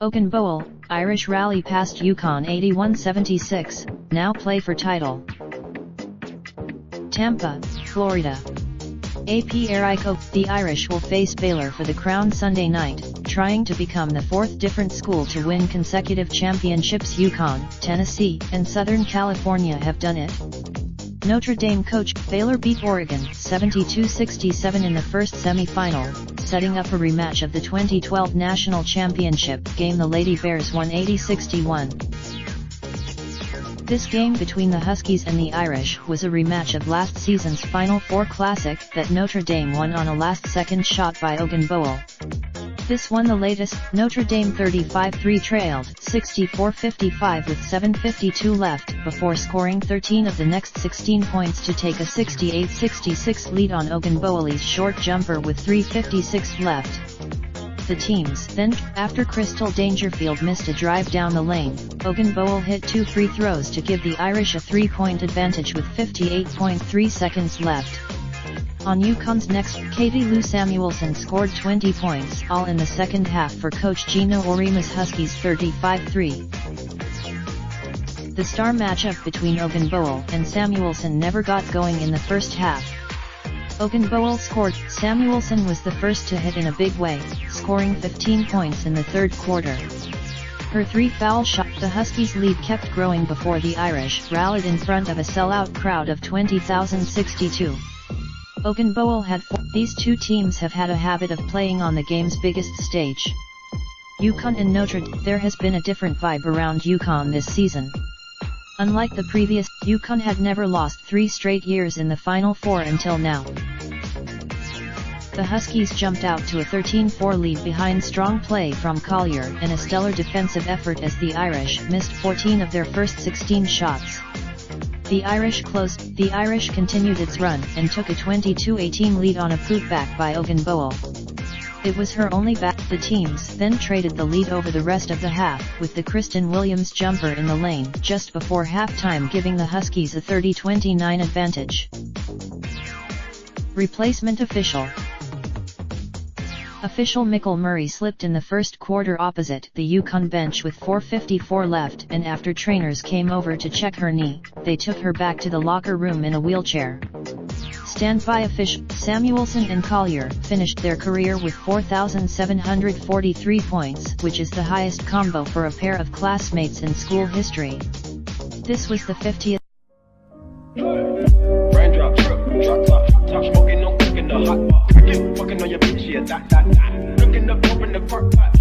Ogunbowale, Irish rally past UConn 81-76, now play for title. Tampa, Florida. AP Errico, the Irish will face Baylor for the crown Sunday night, trying to become the fourth different school to win consecutive championships. UConn, Tennessee, and Southern California have done it. Notre Dame coach, Baylor beat Oregon 72-67 in the first semi-final, setting up a rematch of the 2012 national championship game. The Lady Bears won 80-61. This game between the Huskies and the Irish was a rematch of last season's Final Four Classic that Notre Dame won on a last-second shot by Ogunbowale. This won the latest. Notre Dame 35-3 trailed 64-55 with 7:52 left before scoring 13 of the next 16 points to take a 68-66 lead on Ogunbowale's short jumper with 3:56 left. The teams then, after Crystal Dangerfield missed a drive down the lane, Ogunbowale hit 2 free throws to give the Irish a 3-point advantage with 58.3 seconds left. On UConn's next, Katie Lou Samuelson scored 20 points, all in the second half for coach Gino Orima's Huskies 35-3. The star matchup between Ogunbowale and Samuelson never got going in the first half. Ogunbowale scored, Samuelson was the first to hit in a big way, scoring 15 points in the third quarter. Her 3-foul shot, the Huskies' lead kept growing before the Irish rallied in front of a sellout crowd of 20,062. Ogunbowale had 4. These two teams have had a habit of playing on the game's biggest stage. UConn and Notre Dame. There has been a different vibe around UConn this season. Unlike the previous, UConn had never lost 3 straight years in the Final Four until now. The Huskies jumped out to a 13-4 lead behind strong play from Collier and a stellar defensive effort as the Irish missed 14 of their first 16 shots. The Irish continued its run and took a 22-18 lead on a putback by Ogunbowale. It was her only back. The teams then traded the lead over the rest of the half, with the Kristen Williams jumper in the lane just before halftime giving the Huskies a 30-29 advantage. Replacement official. Official Michael Murray slipped in the first quarter opposite the UConn bench with 4:54 left, and after trainers came over to check her knee, they took her back to the locker room in a wheelchair. Standby official, Samuelson and Collier finished their career with 4,743 points, which is the highest combo for a pair of classmates in school history. This was the 50th. Raindrop, drop top, smoking, no cooking the hot pot. Fucking on your bitch, yeah, that. Looking up, open the park pot.